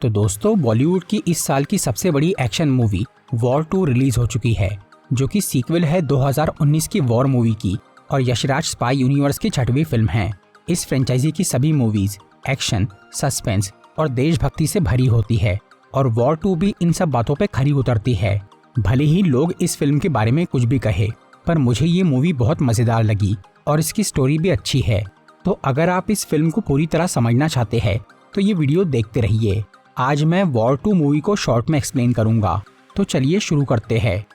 तो दोस्तों, बॉलीवुड की इस साल की सबसे बड़ी एक्शन मूवी वॉर 2 रिलीज हो चुकी है, जो कि सीक्वल है 2019 की वॉर मूवी की और यशराज स्पाई यूनिवर्स की 6वीं फिल्म है। इस फ्रेंचाइजी की सभी मूवीज एक्शन, सस्पेंस और देशभक्ति से भरी होती है और वॉर 2 भी इन सब बातों पे खरी उतरती है। भले ही लोग इस फिल्म के बारे में कुछ भी कहे, पर मुझे ये मूवी बहुत मजेदार लगी और इसकी स्टोरी भी अच्छी है। तो अगर आप इस फिल्म को पूरी तरह समझना चाहते हैं तो ये वीडियो देखते रहिए। आज मैं वॉर 2 मूवी को शॉर्ट में एक्सप्लेन करूंगा, तो चलिए शुरू करते हैं।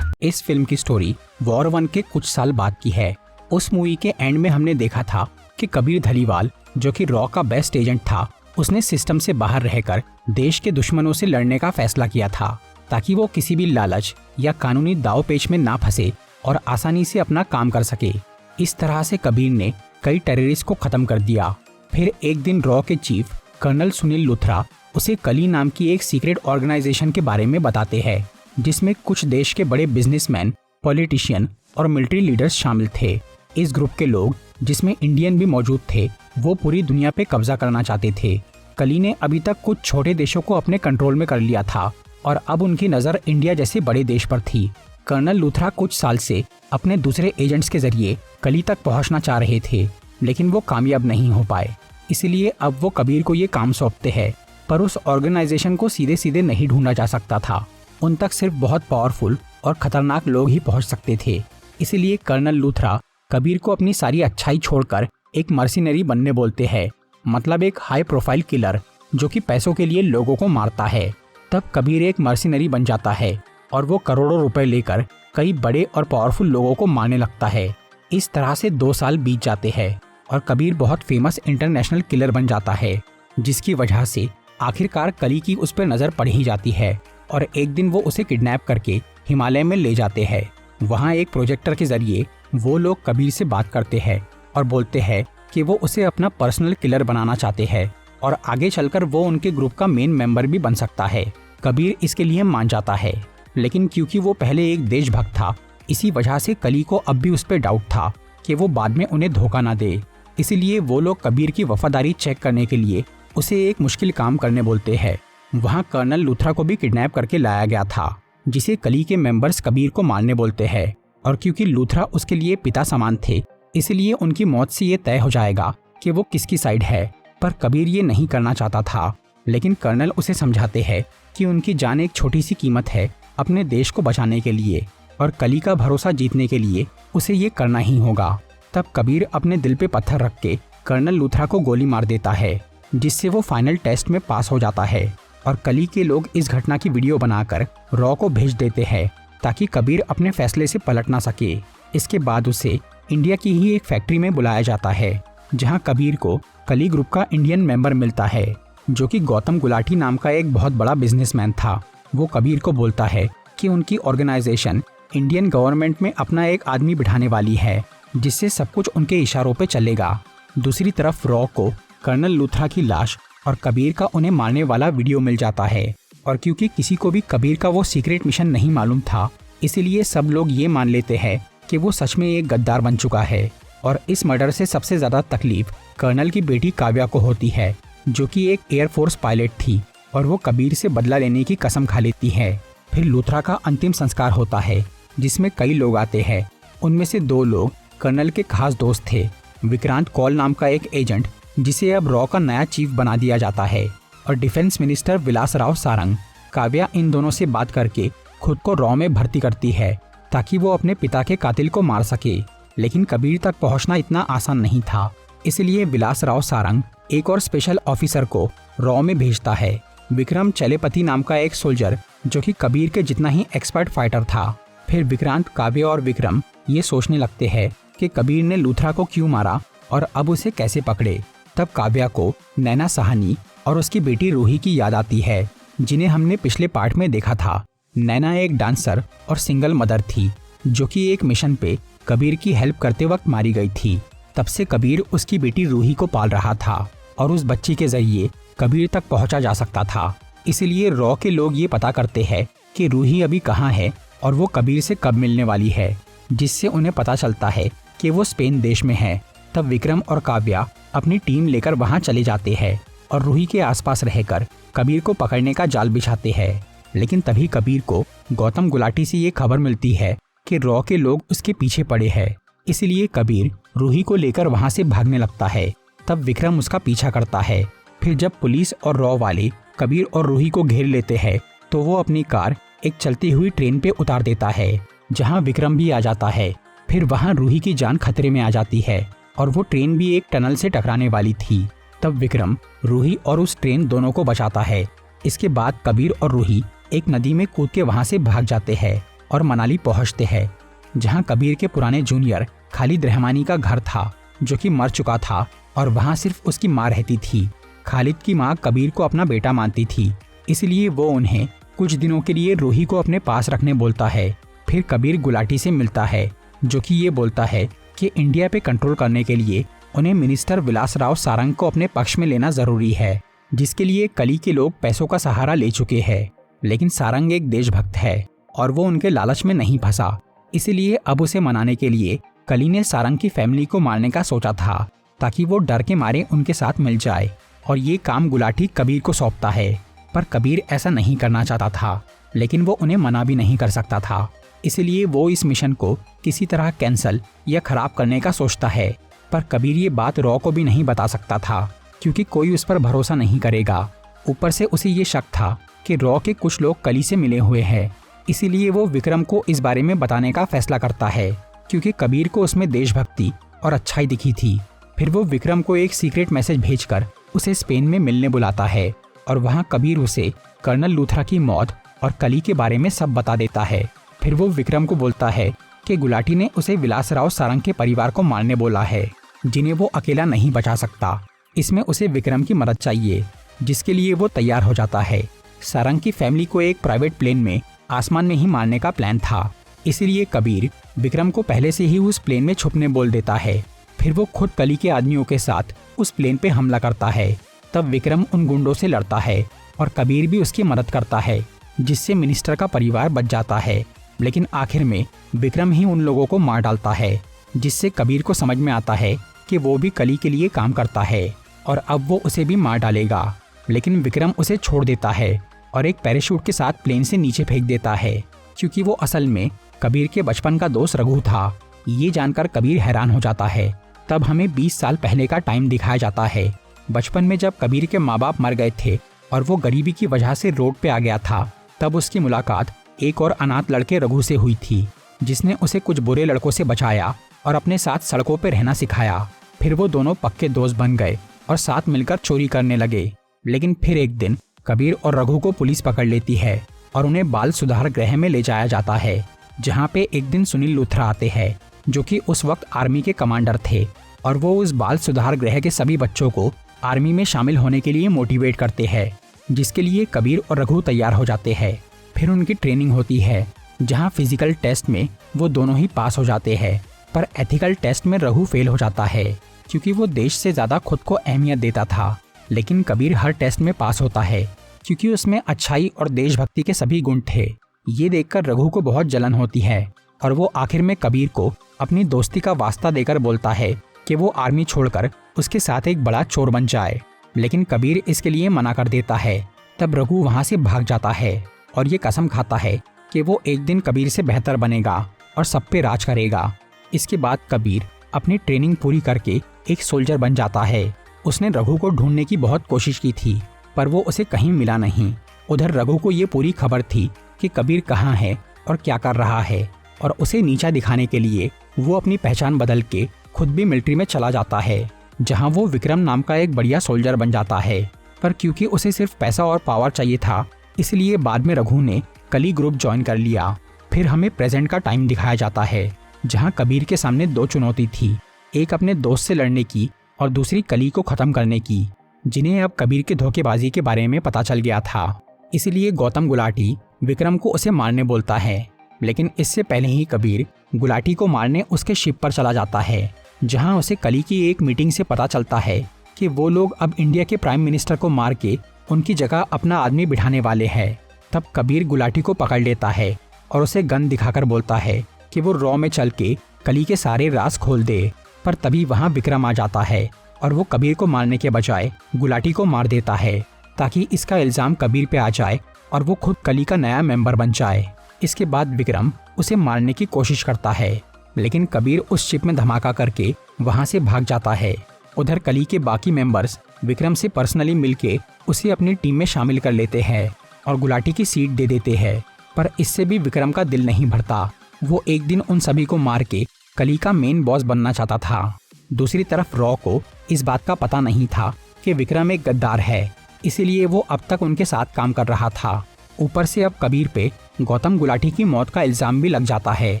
इस फिल्म की स्टोरी वॉर 1 के कुछ साल बाद की है। उस मूवी के एंड में हमने देखा था कि कबीर धलीवाल, जो कि रॉ का बेस्ट एजेंट था, उसने सिस्टम से बाहर रहकर देश के दुश्मनों से लड़ने का फैसला किया था ताकि वो किसी भी लालच या कानूनी दाव पेच में ना फंसे और आसानी से अपना काम कर सके। इस तरह से कबीर ने कई टेररिस्ट को खत्म कर दिया। फिर एक दिन रॉ के चीफ कर्नल सुनील लूथरा उसे कली नाम की एक सीक्रेट ऑर्गेनाइजेशन के बारे में बताते हैं, जिसमें कुछ देश के बड़े बिजनेसमैन, पॉलिटिशियन और मिलिट्री लीडर्स शामिल थे। इस ग्रुप के लोग, जिसमें इंडियन भी मौजूद थे, वो पूरी दुनिया पे कब्जा करना चाहते थे। कली ने अभी तक कुछ छोटे देशों को अपने कंट्रोल में कर लिया था और अब उनकी नज़र इंडिया जैसे बड़े देश पर थी। कर्नल लूथरा कुछ साल से अपने दूसरे एजेंट्स के जरिए कली तक पहुंचना चाह रहे थे, लेकिन वो कामयाब नहीं हो पाए। इसलिए अब वो कबीर को ये काम सौंपते हैं, पर उस ऑर्गेनाइजेशन को सीधे सीधे नहीं ढूंढा जा सकता था। उन तक सिर्फ बहुत पावरफुल और खतरनाक लोग ही पहुंच सकते थे। इसलिए कर्नल लूथरा कबीर को अपनी सारी अच्छाई छोड़कर एक मर्सिनरी बनने बोलते हैं, मतलब एक हाई प्रोफाइल किलर जो कि पैसों के लिए लोगों को मारता है। तब कबीर एक मर्सिनरी बन जाता है और वो करोड़ों रुपए लेकर कई बड़े और पावरफुल लोगों को मारने लगता है। इस तरह से 2 साल बीत जाते हैं और कबीर बहुत फेमस इंटरनेशनल किलर बन जाता है, जिसकी वजह से आखिरकार कली की उस पर नज़र पड़ ही जाती है और एक दिन वो उसे किडनैप करके हिमालय में ले जाते हैं। वहाँ एक प्रोजेक्टर के जरिए वो लोग कबीर से बात करते हैं और बोलते हैं कि वो उसे अपना पर्सनल किलर बनाना चाहते हैं और आगे चलकर वो उनके ग्रुप का मेन मेंबर भी बन सकता है। कबीर इसके लिए मान जाता है, लेकिन क्योंकि वो पहले एक देशभक्त था, इसी वजह से कली को अब भी उस पर डाउट था कि वो बाद में उन्हें धोखा ना दे। इसीलिए वो लोग कबीर की वफादारी चेक करने के लिए उसे एक मुश्किल काम करने बोलते हैं। वहाँ कर्नल लूथरा को भी किडनैप करके लाया गया था, जिसे कली के मेंबर्स कबीर को मारने बोलते हैं। और क्योंकि लूथरा उसके लिए पिता समान थे, इसलिए उनकी मौत से ये तय हो जाएगा कि वो किसकी साइड है। पर कबीर ये नहीं करना चाहता था, लेकिन कर्नल उसे समझाते हैं कि उनकी जान एक छोटी सी कीमत है अपने देश को बचाने के लिए, और कली का भरोसा जीतने के लिए उसे ये करना ही होगा। तब कबीर अपने दिल पे पत्थर रख के कर्नल लूथरा को गोली मार देता है, जिससे वो फाइनल टेस्ट में पास हो जाता है। और कली के लोग इस घटना की वीडियो बनाकर रॉ को भेज देते हैं ताकि कबीर अपने फैसले से पलट ना सके। इसके बाद उसे इंडिया की ही एक फैक्ट्री में बुलाया जाता है, जहाँ कबीर को कली ग्रुप का इंडियन मेंबर मिलता है, जो कि गौतम गुलाटी नाम का एक बहुत बड़ा बिजनेसमैन था। वो कबीर को बोलता है कि उनकी ऑर्गेनाइजेशन इंडियन गवर्नमेंट में अपना एक आदमी बिठाने वाली है, जिससे सब कुछ उनके इशारों पे चलेगा। दूसरी तरफ रॉ को कर्नल लूथरा की लाश और कबीर का उन्हें मारने वाला वीडियो मिल जाता है, और क्योंकि किसी को भी कबीर का वो सीक्रेट मिशन नहीं मालूम था, इसीलिए सब लोग ये मान लेते हैं कि वो सच में एक गद्दार बन चुका है। और इस मर्डर से सबसे ज़्यादा तकलीफ कर्नल की बेटी काव्या को होती है, जो कि एक एयरफोर्स पायलट थी, और वो कबीर से बदला लेने की कसम खा लेती है। फिर लूथरा का अंतिम संस्कार होता है, जिसमें कई लोग आते हैं। उनमें से 2 लोग कर्नल के खास दोस्त थे, विक्रांत कौल नाम का एक एजेंट, जिसे अब रॉ का नया चीफ बना दिया जाता है, और डिफेंस मिनिस्टर विलासराव सारंग। काव्या इन दोनों से बात करके खुद को रॉ में भर्ती करती है ताकि वो अपने पिता के कातिल को मार सके, लेकिन कबीर तक पहुंचना इतना आसान नहीं था। इसलिए विलासराव सारंग एक और स्पेशल ऑफिसर को रॉ में भेजता है, विक्रम चलेपति नाम का एक सोल्जर, जो कि कबीर के जितना ही एक्सपर्ट फाइटर था। फिर विक्रांत, काव्या और विक्रम ये सोचने लगते हैं कि कबीर ने लूथरा को क्यों मारा और अब उसे कैसे पकड़े। तब काव्या को नैना साहनी और उसकी बेटी रूही की याद आती है, जिन्हें हमने पिछले पार्ट में देखा था। नैना एक डांसर और सिंगल मदर थी, जो कि एक मिशन पे कबीर की हेल्प करते वक्त मारी गई थी। तब से कबीर उसकी बेटी रूही को पाल रहा था और उस बच्ची के जरिए कबीर तक पहुंचा जा सकता था। इसलिए रॉ के लोग ये पता करते हैं कि रूही अभी कहाँ है और वो कबीर से कब मिलने वाली है, जिससे उन्हें पता चलता है कि वो स्पेन देश में है, तब विक्रम और काव्या अपनी टीम लेकर वहां चले जाते हैं और रूही के आसपास रहकर कबीर को पकड़ने का जाल बिछाते हैं। लेकिन तभी कबीर को गौतम गुलाटी से ये खबर मिलती है कि रॉ के लोग उसके पीछे पड़े हैं। इसलिए कबीर रूही को लेकर वहां से भागने लगता है। तब विक्रम उसका पीछा करता है। फिर जब पुलिस और रॉ वाले कबीर और रूही को घेर लेते हैं तो वो अपनी कार एक चलती हुई ट्रेन पे उतार देता है, जहां विक्रम भी आ जाता है। फिर वहां रूही की जान खतरे में आ जाती है और वो ट्रेन भी एक टनल से टकराने वाली थी। तब विक्रम रूही और उस ट्रेन दोनों को बचाता है। इसके बाद कबीर और रूही एक नदी में कूद के वहां से भाग जाते हैं और मनाली पहुंचते हैं, जहां कबीर के पुराने जूनियर खालिद रहमानी का घर था, जो कि मर चुका था और वहां सिर्फ उसकी माँ रहती थी। खालिद की माँ कबीर को अपना बेटा मानती थी, इसलिए वो उन्हें कुछ दिनों के लिए रूही को अपने पास रखने बोलता है। फिर कबीर गुलाटी से मिलता है, जो कि ये बोलता है कि इंडिया पे कंट्रोल करने के लिए उन्हें मिनिस्टर विलासराव सारंग को अपने पक्ष में लेना जरूरी है, जिसके लिए कली के लोग पैसों का सहारा ले चुके हैं। लेकिन सारंग एक देशभक्त है और वो उनके लालच में नहीं फंसा, इसलिए अब उसे मनाने के लिए कली ने सारंग की फैमिली को मारने का सोचा था, ताकि वो डर के मारे उनके साथ मिल जाए। और ये काम गुलाटी कबीर को सौंपता है, पर कबीर ऐसा नहीं करना चाहता था, लेकिन वो उन्हें मना भी नहीं कर सकता था। इसलिए वो इस मिशन को किसी तरह कैंसिल या खराब करने का सोचता है। पर कबीर ये बात रॉ को भी नहीं बता सकता था, क्योंकि कोई उस पर भरोसा नहीं करेगा। ऊपर से उसे ये शक था कि रॉ के कुछ लोग कली से मिले हुए हैं, इसीलिए वो विक्रम को इस बारे में बताने का फैसला करता है, क्योंकि कबीर को उसमें देशभक्ति और अच्छाई दिखी थी। फिर वो विक्रम को एक सीक्रेट मैसेज भेजकर उसे स्पेन में मिलने बुलाता है और वहाँ कबीर उसे कर्नल लूथरा की मौत और कली के बारे में सब बता देता है। फिर वो विक्रम को बोलता है कि गुलाटी ने उसे विलासराव सारंग के परिवार को मारने बोला है, जिन्हें वो अकेला नहीं बचा सकता। इसमें उसे विक्रम की मदद चाहिए, जिसके लिए वो तैयार हो जाता है। सारंग की फैमिली को एक प्राइवेट प्लेन में आसमान में ही मारने का प्लान था, इसलिए कबीर विक्रम को पहले से ही उस प्लेन में छुपने बोल देता है। फिर वो खुद कली के आदमियों के साथ उस प्लेन पे हमला करता है। तब विक्रम उन गुंडों से लड़ता है और कबीर भी उसकी मदद करता है, जिससे मिनिस्टर का परिवार बच जाता है। लेकिन आखिर में विक्रम ही उन लोगों को मार डालता है, जिससे कबीर को समझ में आता है कि वो भी कली के लिए काम करता है और अब वो उसे भी मार डालेगा। लेकिन विक्रम उसे छोड़ देता है और एक पैराशूट के साथ प्लेन से नीचे फेंक देता है, क्योंकि वो असल में कबीर के बचपन का दोस्त रघु था। ये जानकर कबीर हैरान हो जाता है। तब हमें 20 साल पहले का टाइम दिखाया जाता है, बचपन में जब कबीर के माँ बाप मर गए थे और वो गरीबी की वजह से रोड पे आ गया था। तब उसकी मुलाकात एक और अनाथ लड़के रघु से हुई थी, जिसने उसे कुछ बुरे लड़कों से बचाया और अपने साथ सड़कों पे रहना सिखाया। फिर वो दोनों पक्के दोस्त बन गए और साथ मिलकर चोरी करने लगे। लेकिन फिर एक दिन कबीर और रघु को पुलिस पकड़ लेती है और उन्हें बाल सुधार गृह में ले जाया जाता है, जहाँ पे एक दिन सुनील लूथरा आते हैं, जो कि उस वक्त आर्मी के कमांडर थे, और वो उस बाल सुधार गृह के सभी बच्चों को आर्मी में शामिल होने के लिए मोटिवेट करते हैं, जिसके लिए कबीर और रघु तैयार हो जाते हैं। फिर उनकी ट्रेनिंग होती है, जहां फिजिकल टेस्ट में वो दोनों ही पास हो जाते हैं, पर एथिकल टेस्ट में रघु फेल हो जाता है, क्योंकि वो देश से ज़्यादा खुद को अहमियत देता था। लेकिन कबीर हर टेस्ट में पास होता है, क्योंकि उसमें अच्छाई और देशभक्ति के सभी गुण थे। ये देखकर रघु को बहुत जलन होती है और वो आखिर में कबीर को अपनी दोस्ती का वास्ता देकर बोलता है कि वो आर्मी छोड़कर उसके साथ एक बड़ा चोर बन जाए। लेकिन कबीर इसके लिए मना कर देता है। तब रघु वहाँ से भाग जाता है और ये कसम खाता है कि वो एक दिन कबीर से बेहतर बनेगा और सब पे राज करेगा। इसके बाद कबीर अपनी ट्रेनिंग पूरी करके एक सोल्जर बन जाता है। उसने रघु को ढूंढने की बहुत कोशिश की थी, पर वो उसे कहीं मिला नहीं। उधर रघु को ये पूरी खबर थी कि कबीर कहाँ है और क्या कर रहा है, और उसे नीचा दिखाने के लिए वो अपनी पहचान बदल के खुद भी मिलिट्री में चला जाता है, जहां वो विक्रम नाम का एक बढ़िया सोल्जर बन जाता है। पर क्योंकि उसे सिर्फ पैसा और पावर चाहिए था, इसलिए बाद में रघु ने कली ग्रुप ज्वाइन कर लिया। फिर हमें प्रेजेंट का टाइम दिखाया जाता है, जहां कबीर के सामने दो चुनौती थी, एक अपने दोस्त से लड़ने की और दूसरी कली को खत्म करने की, जिन्हें अब कबीर के धोखेबाजी के बारे में पता चल गया था। इसलिए गौतम गुलाटी विक्रम को उसे मारने बोलता है। लेकिन इससे पहले ही कबीर गुलाटी को मारने उसके शिप पर चला जाता है, जहां उसे कली की एक मीटिंग से पता चलता है कि वो लोग अब इंडिया के प्राइम मिनिस्टर को मार के उनकी जगह अपना आदमी बिठाने वाले हैं। तब कबीर गुलाटी को पकड़ लेता है और उसे गन दिखाकर बोलता है कि वो रॉ में चल के कली के सारे राज खोल दे। पर तभी वहाँ विक्रम आ जाता है और वो कबीर को मारने के बजाय गुलाटी को मार देता है ताकि इसका इल्ज़ाम कबीर पे आ जाए और वो खुद कली का नया मेंबर बन जाए। इसके बाद विक्रम उसे मारने की कोशिश करता है, लेकिन कबीर उस शिप में धमाका करके वहाँ से भाग जाता है। उधर कली के बाकी मेंबर्स विक्रम से पर्सनली मिलके उसे अपनी टीम में शामिल कर लेते हैं और गुलाटी की सीट दे देते हैं। पर इससे भी विक्रम का दिल नहीं भरता। वो एक दिन उन सभी को मार के कली का मेन बॉस बनना चाहता था। दूसरी तरफ रॉ को इस बात का पता नहीं था कि विक्रम एक गद्दार है, इसीलिए वो अब तक उनके साथ काम कर रहा था। ऊपर से अब कबीर पे गौतम गुलाटी की मौत का इल्ज़ाम भी लग जाता है,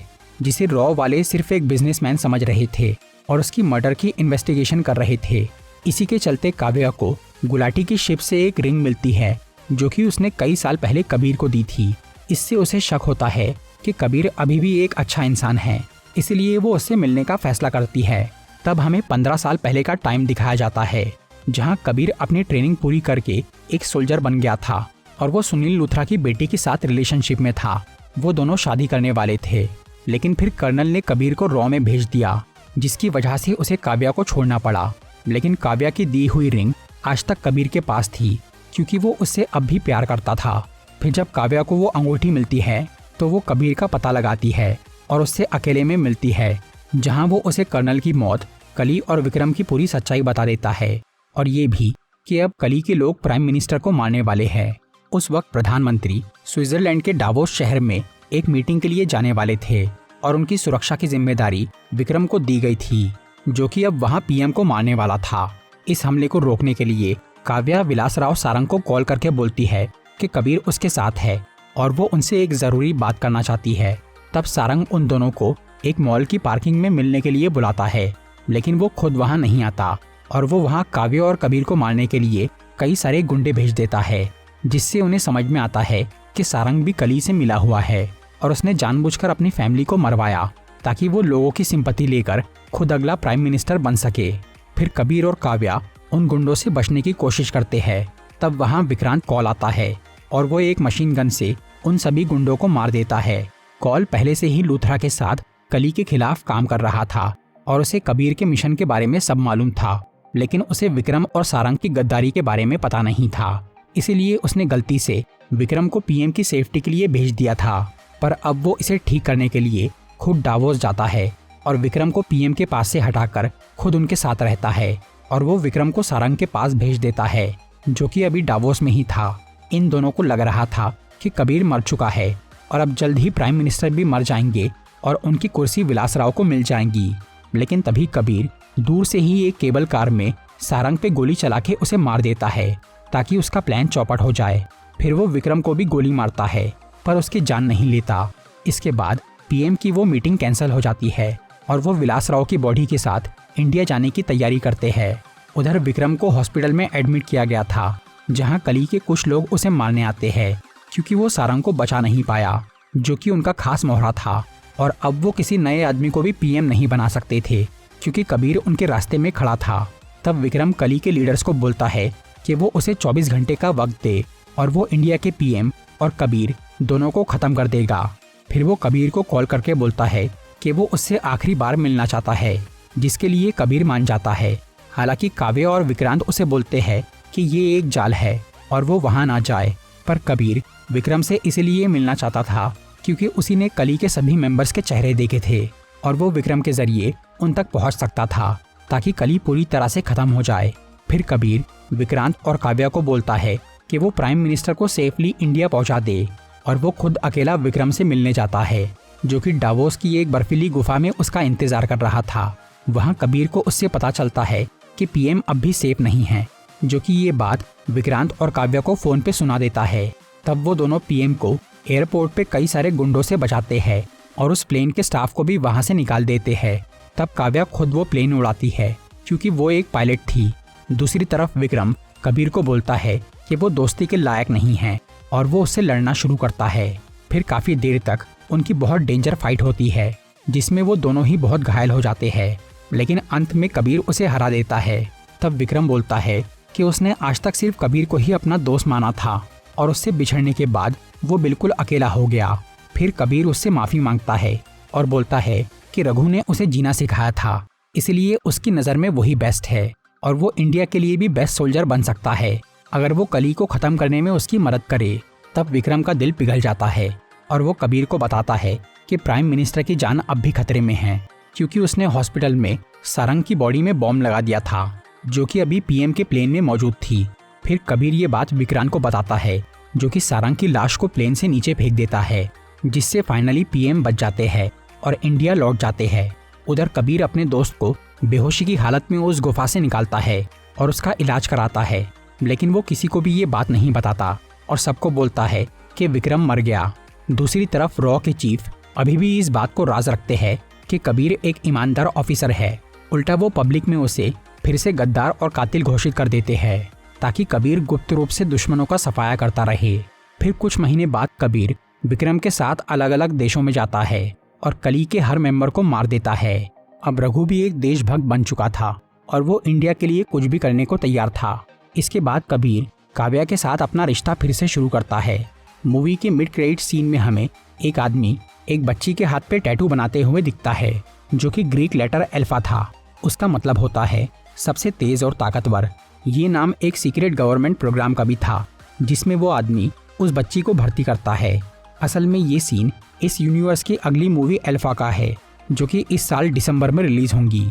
जिसे रॉ वाले सिर्फ एक बिजनेसमैन समझ रहे थे और उसकी मर्डर की इन्वेस्टिगेशन कर रहे थे। इसी के चलते काव्या को गुलाटी की शिप से एक रिंग मिलती है जो कि उसने कई साल पहले कबीर को दी थी। इससे उसे शक होता है कि कबीर अभी भी एक अच्छा इंसान है, इसलिए वो उससे मिलने का फैसला करती है। तब हमें 15 साल पहले का टाइम दिखाया जाता है, जहां कबीर अपनी ट्रेनिंग पूरी करके एक सोल्जर बन गया था और वो सुनील लूथरा की बेटी के साथ रिलेशनशिप में था। वो दोनों शादी करने वाले थे, लेकिन फिर कर्नल ने कबीर को रॉ में भेज दिया, जिसकी वजह से उसे काव्या को छोड़ना पड़ा। लेकिन काव्या की दी हुई रिंग आज तक कबीर के पास थी, क्योंकि वो उससे अब भी प्यार करता था। फिर जब काव्या को वो अंगूठी मिलती है तो वो कबीर का पता लगाती है और उससे अकेले में मिलती है, जहां वो उसे कर्नल की मौत, कली और विक्रम की पूरी सच्चाई बता देता है और ये भी कि अब कली के लोग प्राइम मिनिस्टर को मारने वाले हैं। उस वक्त प्रधानमंत्री स्विट्जरलैंड के डावोस शहर में एक मीटिंग के लिए जाने वाले थे और उनकी सुरक्षा की जिम्मेदारी विक्रम को दी गई थी, जो कि अब वहां पीएम को मारने वाला था। इस हमले को रोकने के लिए काव्या विलासराव सारंग को कॉल करके बोलती है कि कबीर उसके साथ है और वो उनसे एक जरूरी बात करना चाहती है। तब सारंग उन दोनों को एक मॉल की पार्किंग में मिलने के लिए बुलाता है, लेकिन वो खुद वहां नहीं आता और वो वहां काव्या और कबीर को मारने के लिए कई सारे गुंडे भेज देता है, जिससे उन्हें समझ में आता है कि सारंग भी कली से मिला हुआ है और उसने जानबूझकर अपनी फैमिली को मरवाया ताकि वो लोगों की सिंपैथी लेकर खुद अगला प्राइम मिनिस्टर बन सके। फिर कबीर और काव्या उन गुंडों से बचने की कोशिश करते हैं। तब वहां विक्रांत कॉल आता है और वो एक मशीन गन से उन सभी गुंडों को मार देता है। कॉल पहले से ही लूथरा के साथ कली के खिलाफ काम कर रहा था और उसे कबीर के मिशन के बारे में सब मालूम था, लेकिन उसे विक्रम और सारंग की गद्दारी के बारे में पता नहीं था। इसीलिए उसने गलती से विक्रम को पीएम की सेफ्टी के लिए भेज दिया था। पर अब वो इसे ठीक करने के लिए खुद डावोस जाता है और विक्रम को पीएम के पास से हटाकर खुद उनके साथ रहता है और वो विक्रम को सारंग के पास भेज देता है, जो कि अभी डावोस में ही था। इन दोनों को लग रहा था कि कबीर मर चुका है और अब जल्द ही प्राइम मिनिस्टर भी मर जाएंगे और उनकी कुर्सी विलासराव को मिल जाएंगी। लेकिन तभी कबीर दूर से ही एक केबल कार में सारंग पे गोली चला के उसे मार देता है ताकि उसका प्लान चौपट हो जाए। फिर वो विक्रम को भी गोली मारता है पर उसकी जान नहीं लेता। इसके बाद पीएम की वो मीटिंग कैंसिल हो जाती है और वो विलासराव की बॉडी के साथ इंडिया जाने की तैयारी करते हैं। उधर विक्रम को हॉस्पिटल में एडमिट किया गया था, जहां कली के कुछ लोग उसे मारने आते हैं क्योंकि वो सारंग को बचा नहीं पाया, जो कि उनका खास मोहरा था। और अब वो किसी नए आदमी को भी पीएम नहीं बना सकते थे क्योंकि कबीर उनके रास्ते में खड़ा था। तब विक्रम कली के लीडर्स को बोलता है कि वो उसे 24 घंटे का वक्त दे और वो इंडिया के पीएम और कबीर दोनों को खत्म कर देगा। फिर वो कबीर को कॉल करके बोलता है कि वो उससे आखिरी बार मिलना चाहता है, जिसके लिए कबीर मान जाता है। हालांकि काव्या और विक्रांत उसे बोलते हैं कि ये एक जाल है और वो वहां ना जाए, पर कबीर विक्रम से इसलिए मिलना चाहता था क्योंकि उसी ने कली के सभी मेंबर्स के चेहरे देखे थे और वो विक्रम के जरिए उन तक पहुंच सकता था ताकि कली पूरी तरह से खत्म हो जाए। फिर कबीर विक्रांत और काव्या को बोलता है कि वो प्राइम मिनिस्टर को सेफली इंडिया पहुंचा दे और वो खुद अकेला विक्रम से मिलने जाता है, जो कि डावोस की एक बर्फीली गुफा में उसका इंतजार कर रहा था। वहां कबीर को उससे पता चलता है कि पीएम अब भी सेफ नहीं है, जो कि ये बात विक्रांत और काव्या को फोन पे सुना देता है। तब वो दोनों पीएम को एयरपोर्ट पे कई सारे गुंडों से बचाते हैं और उस प्लेन के स्टाफ को भी वहां से निकाल देते हैं। तब काव्या खुद वो प्लेन उड़ाती है क्योंकि वो एक पायलट थी। दूसरी तरफ विक्रम कबीर को बोलता है कि वो दोस्ती के लायक नहीं है और वो उससे लड़ना शुरू करता है। फिर काफी देर तक उनकी बहुत डेंजर फाइट होती है, जिसमें वो दोनों ही बहुत घायल हो जाते हैं, लेकिन अंत में कबीर उसे हरा देता है। तब विक्रम बोलता है कि उसने आज तक सिर्फ कबीर को ही अपना दोस्त माना था और उससे बिछड़ने के बाद वो बिल्कुल अकेला हो गया। फिर कबीर उससे माफ़ी मांगता है और बोलता है कि रघु ने उसे जीना सिखाया था, इसलिए उसकी नज़र में वही बेस्ट है और वो इंडिया के लिए भी बेस्ट सोल्जर बन सकता है अगर वो कली को ख़त्म करने में उसकी मदद करे। तब विक्रम का दिल पिघल जाता है और वो कबीर को बताता है कि प्राइम मिनिस्टर की जान अब भी खतरे में है, क्योंकि उसने हॉस्पिटल में सारंग की बॉडी में बॉम्ब लगा दिया था, जो कि अभी पीएम के प्लेन में मौजूद थी। फिर कबीर ये बात विक्रांत को बताता है, जो कि सारंग की लाश को प्लेन से नीचे फेंक देता है, जिससे फाइनली पीएम बच जाते हैं और इंडिया लौट जाते हैं। उधर कबीर अपने दोस्त को बेहोशी की हालत में उस गुफा से निकालता है और उसका इलाज कराता है, लेकिन वो किसी को भी ये बात नहीं बताता और सबको बोलता है कि विक्रम मर गया। दूसरी तरफ रॉ के चीफ अभी भी इस बात को राज रखते हैं कि कबीर एक ईमानदार ऑफिसर है। उल्टा वो पब्लिक में उसे फिर से गद्दार और कातिल घोषित कर देते हैं, ताकि कबीर गुप्त रूप से दुश्मनों का सफाया करता रहे। फिर कुछ महीने बाद कबीर विक्रम के साथ अलग अलग देशों में जाता है और कली के हर मेंबर को मार देता है। अब रघु भी एक देशभक्त बन चुका था और वो इंडिया के लिए कुछ भी करने को तैयार था। इसके बाद कबीर काव्या के साथ अपना रिश्ता फिर से शुरू करता है। मूवी के मिड क्रेडिट सीन में हमें एक आदमी एक बच्ची के हाथ पे टैटू बनाते हुए दिखता है, जो कि ग्रीक लेटर अल्फा था। उसका मतलब होता है सबसे तेज और ताकतवर। ये नाम एक सीक्रेट गवर्नमेंट प्रोग्राम का भी था, जिसमें वो आदमी उस बच्ची को भर्ती करता है। असल में ये सीन इस यूनिवर्स की अगली मूवी अल्फा का है, जो कि इस साल दिसंबर में रिलीज होंगी।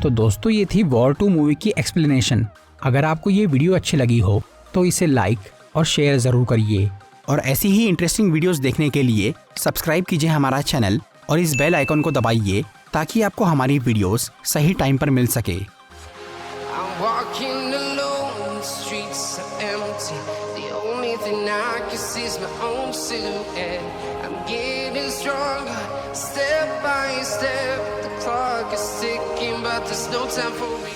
तो दोस्तों, ये थी वॉर 2 मूवी की एक्सप्लेनेशन। अगर आपको ये वीडियो अच्छी लगी हो तो इसे लाइक और शेयर ज़रूर करिए, और ऐसी ही इंटरेस्टिंग वीडियोस देखने के लिए सब्सक्राइब कीजिए हमारा चैनल और इस बेल आइकन को दबाइए, ताकि आपको हमारी वीडियोस सही टाइम पर मिल सके। Walking alone, the streets are empty. The only thing I can see is my own silhouette. I'm getting stronger, step by step. The clock is ticking, but there's no time for me.